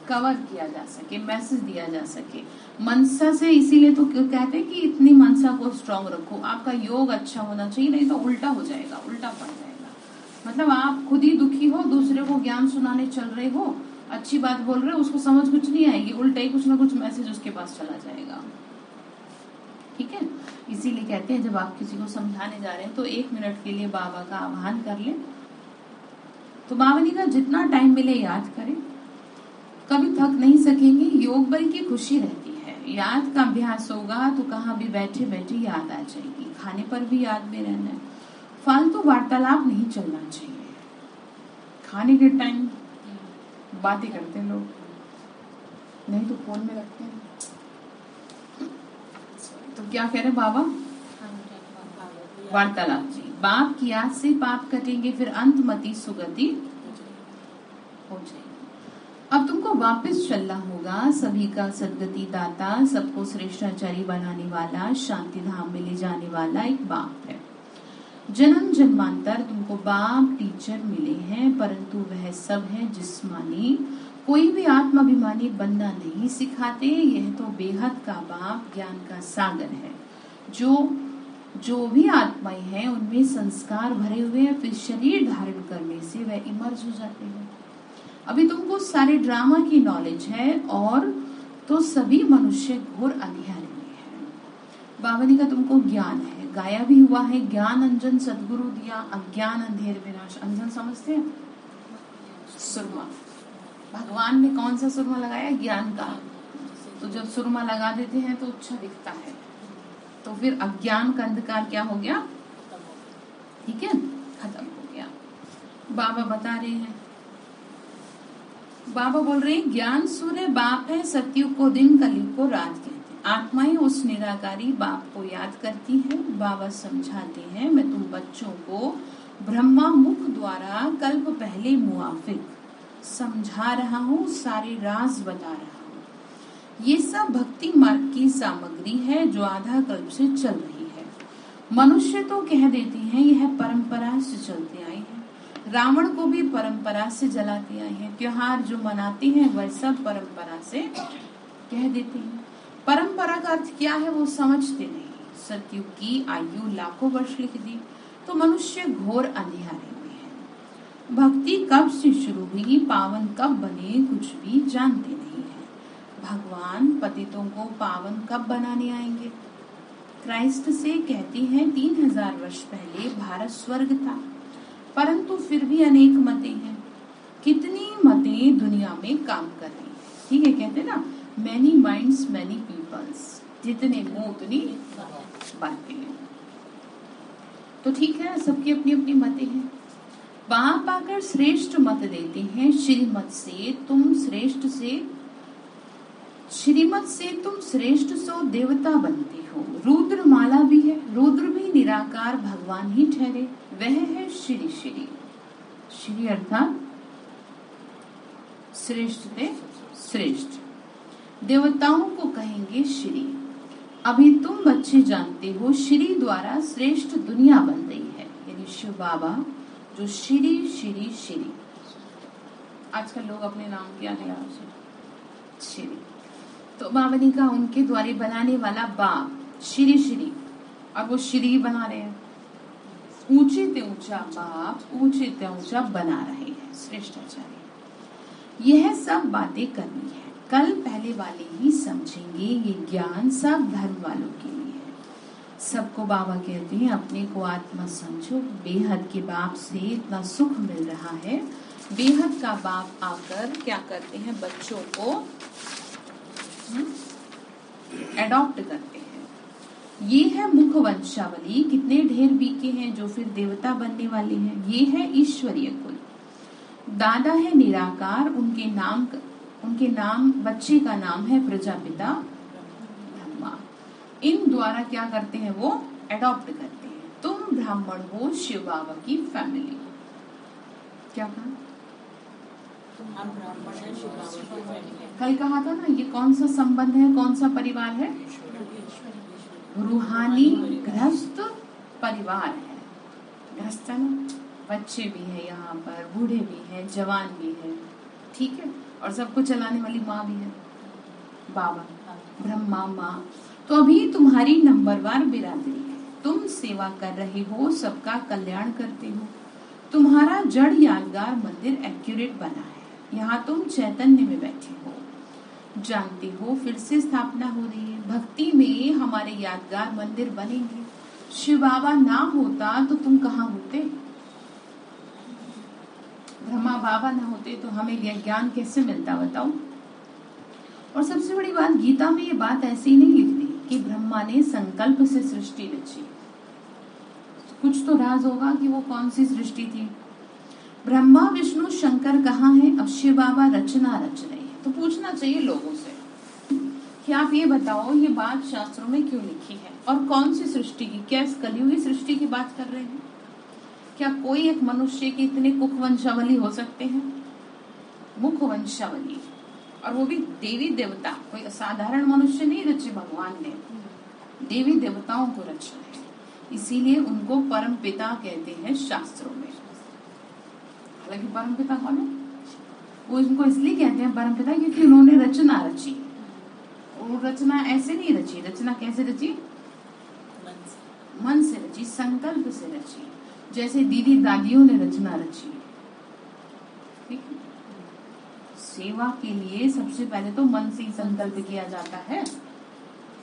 कवर किया जा सके, मैसेज दिया जा सके मनसा से। इसीलिए तो कहते हैं कि इतनी मनसा को स्ट्रांग रखो, आपका योग अच्छा होना चाहिए, नहीं तो उल्टा हो जाएगा, उल्टा पड़ जाएगा। मतलब आप खुद ही दुखी हो, दूसरे को ज्ञान सुनाने चल रहे हो, अच्छी बात बोल रहे हो, उसको समझ कुछ नहीं आएगी, उल्टा ही कुछ ना कुछ मैसेज उसके पास चला जाएगा। ठीक है, इसीलिए कहते हैं जब आप किसी को समझाने जा रहे हैं तो 1 मिनट के लिए बाबा का आह्वान कर लें। तो बावनी का जितना टाइम मिले याद करें, कभी थक नहीं सकेंगे। योग बल की खुशी रहती है, याद का अभ्यास होगा तो कहाँ भी बैठे बैठे याद आ जाएगी, खाने पर भी याद में रहना है। फालतू वार्तालाप नहीं चलना चाहिए। खाने के टाइम बातें करते हैं लोग, नहीं तो फोन में रखते हैं। तो क्या कह रहे बाबा? वार्तालाप जी। बाप की याद से पाप कटेंगे, फिर अंतमति सुगति हो जाएगी। अब तुमको वापस चलना होगा। सभी का सदगति दाता, सबको श्रेष्ठाचारी बनाने वाला, शांति धाम में ले जाने वाला एक बाप है। जन्म जन्मांतर तुमको बाप टीचर मिले हैं, परंतु वह सब है जिस्मानी। कोई भी आत्माभिमानी बनना नहीं सिखाते। यह तो बेहद का बाप ज्ञान का सागर है। जो भी आत्माएं हैं उनमें संस्कार भरे हुए हैं, फिर शरीर धारण करने से वह इमर्ज हो जाते हैं। अभी तुमको सारे ड्रामा की नॉलेज है और तो सभी मनुष्य घोर अंधियारे में है। बावनी का तुमको ज्ञान है, गाया भी हुआ है, ज्ञान अंजन सदगुरु दिया, अज्ञान अंधेर विनाश। अंजन समझते हैं? सुरमा। भगवान ने कौन सा सुरमा लगाया? ज्ञान का। तो जब सुरमा लगा देते हैं तो अच्छा दिखता है, तो फिर अज्ञान का अंधकार क्या हो गया? ठीक है, खत्म हो गया। बाबा बता रहे हैं, बाबा बोल रहे हैं ज्ञान सूर्य बाप है, सतयुग को दिन कलयुग को रात कहते हैं। आत्माएं उस निराकारी बाप को याद करती हैं। बाबा समझाते हैं, मैं तुम बच्चों को ब्रह्मा मुख द्वारा कल्प पहले मुआफिक समझा रहा हूँ, सारे राज बता रहा हूँ। ये सब भक्ति मार्ग की सामग्री है जो आधा कल्प से चल रही है। मनुष्य तो कह देते हैं यह परंपरा से चलते आए हैं। रावण को भी परंपरा से जलाते आए हैं। त्योहार जो मनाते हैं वह सब परंपरा से कह देते हैं। परंपरा का अर्थ क्या है वो समझते नहीं। सतयुग की आयु लाखों वर्ष लिख दी तो मनुष्य घोर अंधियारे में है। भक्ति कब से शुरू हुई, पावन कब बने, कुछ भी जानते नहीं है। भगवान पतितों को पावन कब बनाने आएंगे? क्राइस्ट से कहती हैं 3000 वर्ष पहले भारत स्वर्ग था, परंतु फिर भी अनेक मतें हैं। कितनी मतें दुनिया में काम कर रही हैं। ठीक है, कहते ना मैनी माइंड्स मैनी पीपल्स, जितने मुंह उतनी बातें हैं। तो ठीक है, सबकी अपनी अपनी मतें हैं। बाप आकर श्रेष्ठ मत देते हैं। श्रीमत से तुम श्रेष्ठ सो देवता बनते हो। रुद्र माला भी है, रुद्र भी निराकार भगवान ही ठहरे, वह है श्री श्री। श्री अर्थात श्रेष्ठ थे श्रेष्ठ, देवताओं को कहेंगे श्री। अभी तुम बच्चे जानते हो श्री द्वारा श्रेष्ठ दुनिया बन रही है, यानी शिव बाबा जो श्री श्री श्री। आजकल लोग अपने नाम क्या दिया श्री, तो बावनी का उनके द्वारे बनाने वाला बाप श्री श्री, और वो श्री बना रहे हैं। ऊंचे ते ऊंचा बाप ऊंचे ते ऊंचा बना रहे हैं श्रेष्ठाचार्य। यह सब बातें करनी है, कल पहले वाले ही समझेंगे। ये ज्ञान सब धर्म वालों के लिए है। सबको बाबा कहते हैं अपने को आत्मा समझो। बेहद के बाप से इतना सुख मिल रहा है। बेहद का बाप आकर क्या करते हैं, बच्चों को एडॉप्ट करते हैं। ये है मुख वंशावली, कितने ढेर बीके हैं जो फिर देवता बनने वाले हैं। ये है ईश्वरीय कुल। दादा है निराकार, उनके नाम बच्चे का नाम है प्रजापिता ब्रह्मा। इन द्वारा क्या करते हैं, वो एडॉप्ट करते हैं। तुम ब्राह्मण हो, शिव बाबा की फैमिली। क्या कहा? कल कहा था ना, ये कौन सा संबंध है, कौन सा परिवार है? रूहानी गृहस्थ परिवार है। गृहस्थ है ना, बच्चे भी है यहाँ पर, बूढ़े भी हैं, जवान भी है, ठीक है, और सबको चलाने वाली माँ भी है, बाबा ब्रह्मा माँ। तो अभी तुम्हारी नंबरवार बिरादरी है। तुम सेवा कर रहे हो, सबका कल्याण करते हो। तुम्हारा जड़ यादगार मंदिर एक्यूरेट बना है। यहाँ तुम चैतन्य में बैठे हो, जानते हो फिर से स्थापना हो रही है। भक्ति में हमारे यादगार मंदिर बनेंगे। शिव बाबा ना होता तो तुम कहाँ होते? ब्रह्मा बाबा ना होते तो हमें ज्ञान कैसे मिलता बताओ? और सबसे बड़ी बात, गीता में ये बात ऐसे ही नहीं लिख दी कि ब्रह्मा ने संकल्प से सृष्टि रची। कुछ तो राज होगा कि वो कौन सी सृष्टि थी। ब्रह्मा विष्णु शंकर कहाँ है? अब शिव बाबा रचना रच रहे हैं। तो पूछना चाहिए लोगों से कि आप ये बताओ, ये बात शास्त्रों में क्यों लिखी है और कौन सी सृष्टि की? क्या इस कलयुगी सृष्टि की बात कर रहे हैं? क्या कोई एक मनुष्य की इतने कुख वंशावली हो सकते हैं? मुख वंशावली, और वो भी देवी देवता। कोई असाधारण मनुष्य नहीं रचे भगवान ने, देवी देवताओं को रचा है। इसीलिए उनको परम पिता कहते हैं शास्त्रों में। हालांकि परम पिता कौन है? वो इनको इसलिए कहते हैं परम पिता क्योंकि उन्होंने रचना रची। और रचना ऐसे नहीं रची। रचना कैसे रची? मन से रची, संकल्प से रची। जैसे दीदी दादियों ने रचना रची। ठीक है? सेवा के लिए सबसे पहले तो मन से ही संकल्प किया जाता है,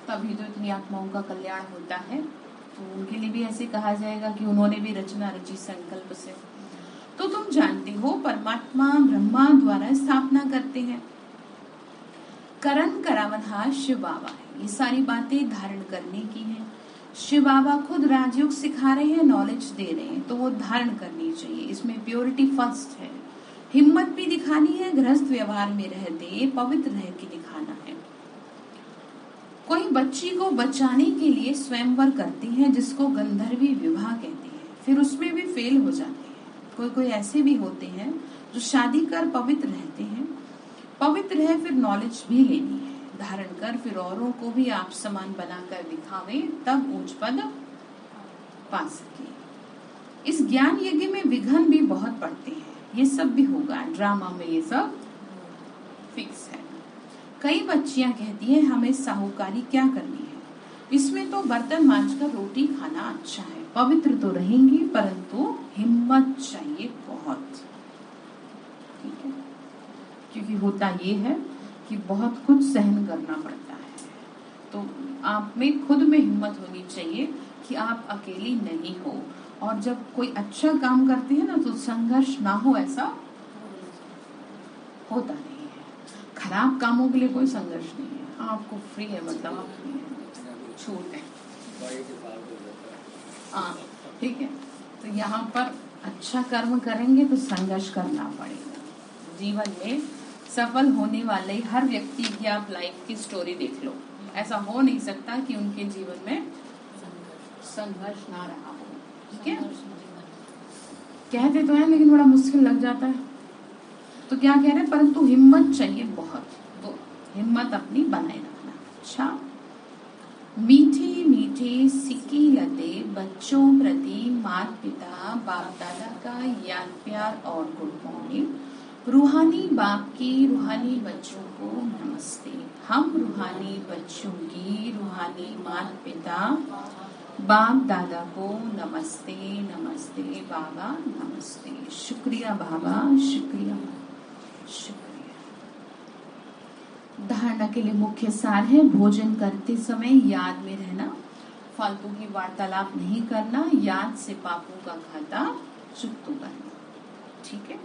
तभी तो इतनी आत्माओं का कल्याण होता है। तो उनके लिए भी ऐसे कहा जाएगा कि उन्होंने भी रचना रची संकल्प से। तो तुम जानते हो परमात्मा ब्रह्मा द्वारा स्थापना करते हैं। करण करावनहार शिव बाबा है। ये सारी बातें धारण करने की हैं। शिव बाबा खुद राजयोग सिखा रहे हैं, नॉलेज दे रहे हैं, तो वो धारण करनी चाहिए। इसमें प्योरिटी फर्स्ट है। हिम्मत भी दिखानी है, गृहस्थ व्यवहार में रहते पवित्र रह के दिखाना है। कोई बच्ची को बचाने के लिए स्वयंवर करते हैं जिसको गंधर्वी विवाह कहते हैं, फिर उसमें भी फेल हो जाते हैं। कोई ऐसे भी होते हैं जो शादी कर पवित्र रहते हैं, पवित्र है फिर नॉलेज भी लेनी है, धारण कर फिर औरों को भी आप समान बनाकर दिखावे, तब उच्च पद पा सके। इस ज्ञान यज्ञ में विघ्न भी बहुत पड़ते हैं। ये सब भी होगा ड्रामा में, ये सब फिक्स है। कई बच्चियां कहती हैं हमें साहूकारी क्या करनी है, इसमें तो बर्तन मांजकर रोटी खाना अच्छा है। पवित्र तो रहेंगी परंतु हिम्मत चाहिए बहुत। ठीक है? क्योंकि होता ये है कि बहुत कुछ सहन करना पड़ता है। तो आप में खुद में हिम्मत होनी चाहिए कि आप अकेली नहीं हो। और जब कोई अच्छा काम करते हैं ना तो संघर्ष ना हो, ऐसा होता नहीं है। खराब कामों के लिए कोई संघर्ष नहीं है, आपको फ्री है, मतलब आप फ्री है, छूट है। हाँ, ठीक है। तो यहाँ पर अच्छा कर्म करेंगे तो संघर्ष करना पड़ेगा। जीवन में सफल होने वाले हर व्यक्ति की आप लाइफ की स्टोरी देख लो, ऐसा हो नहीं सकता कि उनके जीवन में संघर्ष ना रहा हो। ठीक है? कहते तो हैं लेकिन बड़ा मुश्किल लग जाता है। तो क्या कह रहे हैं? परंतु हिम्मत चाहिए बहुत, तो हिम्मत अपनी बनाए रखना। अच्छा, मीठे मीठे सिक्की लते बच्चों प्रति माता पिता बाप दादा का याद प्यार और गुड मॉर्निंग। रूहानी बाप की रूहानी बच्चों को नमस्ते। हम रूहानी बच्चों की रूहानी माता पिता बाप दादा को नमस्ते। नमस्ते बाबा, नमस्ते। शुक्रिया बाबा, शुक्रिया शुक्रिया। धारणा के लिए मुख्य सार है, भोजन करते समय याद में रहना, फालतू की वार्तालाप नहीं करना, याद से पापों का खाता चुकतो करना। ठीक है?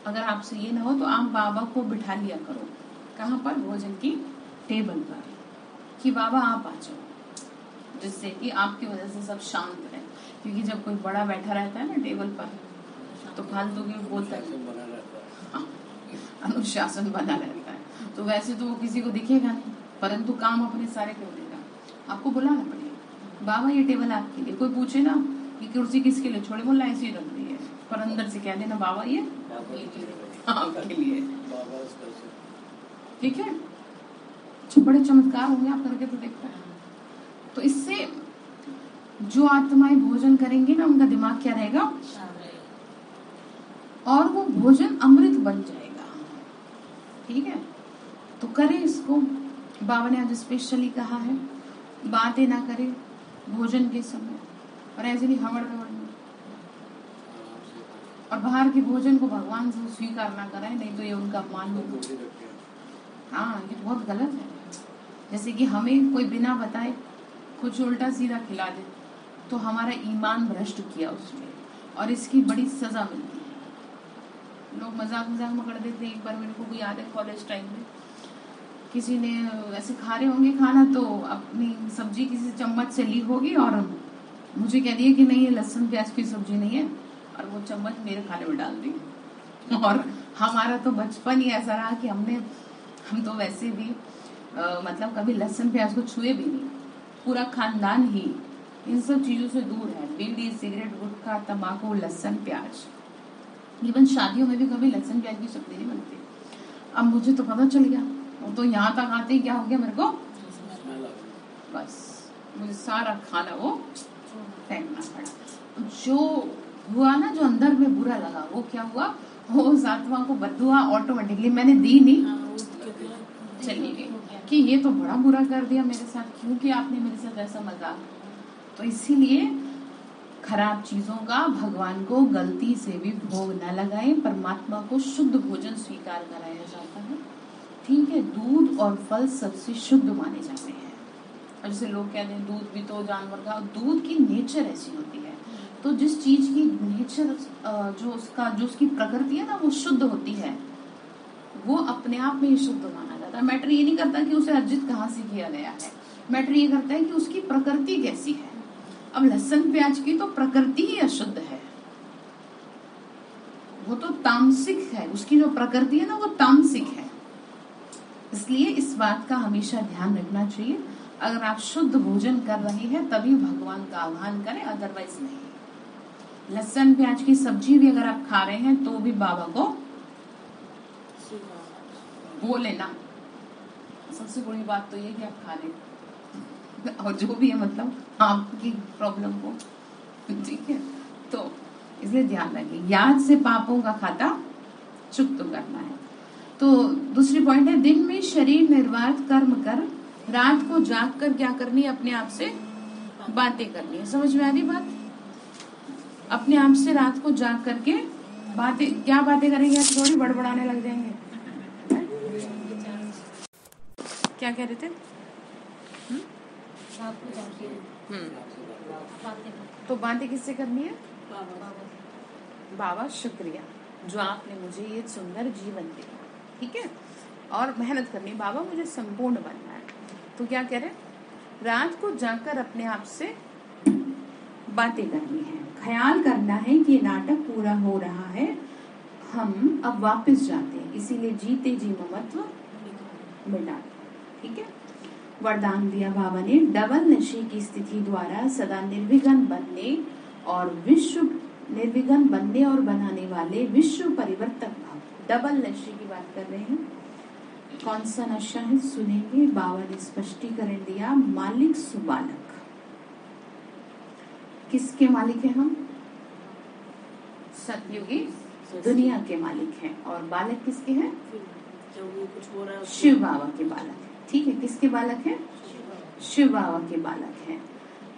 अगर आपसे ये ना हो तो आप बाबा को बिठा लिया करो। कहाँ पर? भोजन की टेबल पर, कि बाबा आप आ जाओ, जिससे कि आपकी वजह से सब शांत रहे। क्योंकि जब कोई बड़ा बैठा रहता है ना टेबल पर तो फालतू की बोलता है, अनुशासन बना रहता है। तो वैसे तो वो किसी को दिखेगा नहीं, परंतु काम अपने सारे कर देगा। आपको बुलाना पड़ेगा, बाबा ये टेबल आपके लिए। कोई पूछे ना कि कुर्सी किसके लिए, छोड़े बोला ऐसे ही रख दी है, पर अंदर से कह देना बाबा ये आपके लिए। ठीक है? बड़े चमत्कार होंगे, आप करके तो देखते हैं। तो इससे जो आत्माएं भोजन करेंगे ना, उनका दिमाग क्या रहेगा, और वो भोजन अमृत बन जाएगा। ठीक है? तो करें इसको। बाबा ने आज स्पेशली कहा है बातें ना करें भोजन के समय, और ऐसे भी हवड़ दवड़ में और बाहर के भोजन को भगवान से स्वीकार ना करें, नहीं तो ये उनका अपमान होगा। हाँ, ये बहुत गलत है। जैसे कि हमें कोई बिना बताए कुछ उल्टा सीधा खिला दे तो हमारा ईमान भ्रष्ट किया उसने, और इसकी बड़ी सजा मिलती है। लोग मजाक मजाक में कर देते हैं। एक बार मेरे को भी याद है, कॉलेज टाइम में किसी ने ऐसे खा रहे होंगे खाना, तो अपनी सब्जी किसी चम्मच से ली होगी और मुझे कह दिया कि नहीं ये लहसुन प्याज की सब्जी नहीं है, और वो चम्मच मेरे खाने में डाल दी। और हमारा तो बचपन ही ऐसा रहा कि हम तो वैसे भी मतलब कभी लहसुन प्याज को छुए भी नहीं। पूरा खानदान ही इन सब चीजों से दूर है। बीड़ी, सिगरेट, गुटखा, तंबाकू, लहसुन प्याज। इवन शादियों में भी कभी लहसुन प्याज की सब्जी नहीं बनती। अब मुझे तो पता चल गया, वो तो यहाँ तक आते ही क्या हो गया मेरे को, बस मुझे सारा खाना वो फेंकना पड़ा। जो हुआ ना, जो अंदर में बुरा लगा, वो क्या हुआ, वो आत्मा को बदुआ ऑटोमेटिकली मैंने दी नहीं, चली गई कि ये तो बड़ा बुरा कर दिया मेरे साथ, क्योंकि आपने मेरे साथ ऐसा मजाक। तो इसीलिए खराब चीजों का भगवान को गलती से भी भोग न लगाएं। परमात्मा को शुद्ध भोजन स्वीकार कराया जाता है। ठीक है, दूध और फल सबसे शुद्ध माने जाते हैं। और जैसे लोग कहते हैं दूध भी तो जानवर का, दूध की नेचर ऐसी होती है। तो जिस चीज की नेचर जो उसकी प्रकृति है ना, वो शुद्ध होती है, वो अपने आप में ही शुद्ध माना जाता है। मैटर ये नहीं करता कि उसे अर्जित कहाँ से किया गया है, मैटर ये करता है कि उसकी प्रकृति कैसी है। अब लहसुन प्याज की तो प्रकृति ही अशुद्ध है, वो तो तामसिक है, उसकी जो प्रकृति है ना वो तामसिक है। इसलिए इस बात का हमेशा ध्यान रखना चाहिए। अगर आप शुद्ध भोजन कर रहे हैं तभी भगवान का आह्वान करें, अदरवाइज नहीं। लहसुन प्याज की सब्जी भी अगर आप खा रहे हैं तो भी बाबा को बोले ना। सबसे बड़ी बात तो ये कि आप खा लें, और जो भी है मतलब आपकी प्रॉब्लम को, ठीक है। तो इसलिए ध्यान रखिए, याद से पापों का खाता चुक्त करना है। तो दूसरी पॉइंट है, दिन में शरीर निर्वात कर्म कर, रात को जाग कर क्या करनी है, अपने आप से बातें करनी है। समझ में आ रही बात? अपने आप से रात को जाग करके बातें, क्या बातें करेंगे, थोड़ी बड़बड़ाने लग जाएंगे। क्या कह रहे थे? तो बातें किससे करनी है? बाबा शुक्रिया जो आपने मुझे ये सुंदर जीवन दिया, ठीक है। और मेहनत करनी, बाबा मुझे संपूर्ण बनना है। तो क्या कह रहे, रात को जाकर अपने आप से बातें करनी है। ख्याल करना है कि नाटक पूरा हो रहा है, हम अब वापस जाते हैं, इसीलिए जीते जी ममत्व मिटा, ठीक है। वरदान दिया बाबा ने, डबल नशे की स्थिति द्वारा सदा निर्विघ्न बनने और बनाने वाले विश्व परिवर्तक भाव। डबल नशे की बात कर रहे हैं। कौन सा नशा है सुनेंगे। बाबा ने स्पष्टीकरण दिया, मालिक सुबालक। किसके मालिक हैं हम? सतयुगी दुनिया के मालिक हैं। और बालक किसके हैं? शिव बाबा के बालक है, ठीक है। किसके बालक है? शिव बाबा के बालक हैं,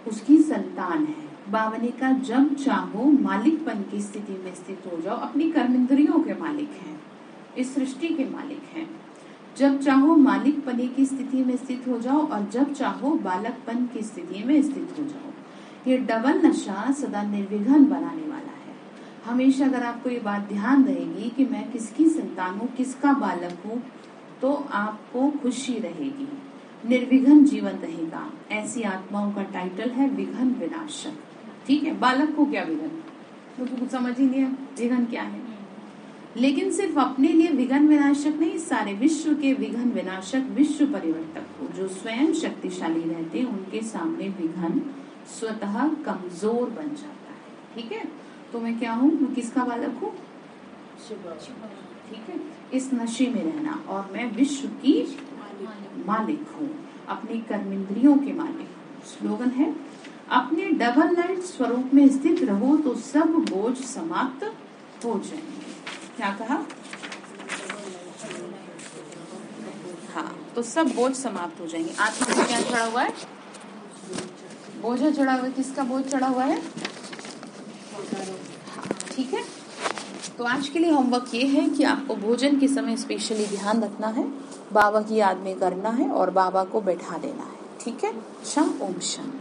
उसकी संतान है। बाबा ने कहा, जब चाहो मालिकपन की स्थिति में स्थित हो जाओ। अपनी कर्मेंद्रियों के मालिक हैं, इस सृष्टि के मालिक हैं। जब चाहो मालिकपने की स्थिति में स्थित हो जाओ और जब चाहो बालकपन की स्थिति में स्थित हो जाओ। ये डबल नशा सदा निर्विघ्न बनाने वाला है। हमेशा अगर आपको ये बात ध्यान रहेगी कि मैं किसकी संतान हूँ, किसका बालक हूँ, तो आपको खुशी रहेगी, निर्विघ्न जीवन रहेगा। ऐसी आत्माओं का टाइटल है विघ्न विनाशक, ठीक है। बालक को क्या विघ्न, क्योंकि कुछ समझ ही नहीं है विघ्न क्या है। लेकिन सिर्फ अपने लिए विघ्न विनाशक नहीं, सारे विश्व के विघ्न विनाशक, विश्व परिवर्तक को, जो स्वयं शक्तिशाली रहते हैं, उनके सामने विघ्न स्वतः कमजोर बन जाता है, ठीक है। तो मैं क्या हूँ, मैं किसका बालक हूँ? ठीक है। इस नशे में रहना, और मैं विश्व की मालिक हूँ, अपनी कर्मेंद्रियों के मालिक। स्लोगन है, अपने डबल लाइट स्वरूप में स्थित रहो तो सब बोझ समाप्त हो जाएंगे। क्या कहा? हाँ, तो सब बोझ समाप्त हो जाएंगे। आत्मा को क्या चढ़ा हुआ है? बोझ चढ़ा हुआ है। किसका बोझ चढ़ा हुआ है? हाँ, ठीक है। तो आज के लिए होमवर्क ये है कि आपको भोजन के समय स्पेशली ध्यान रखना है, बाबा की याद में करना है और बाबा को बैठा देना है। ठीक है? अच्छा, ओम शांति।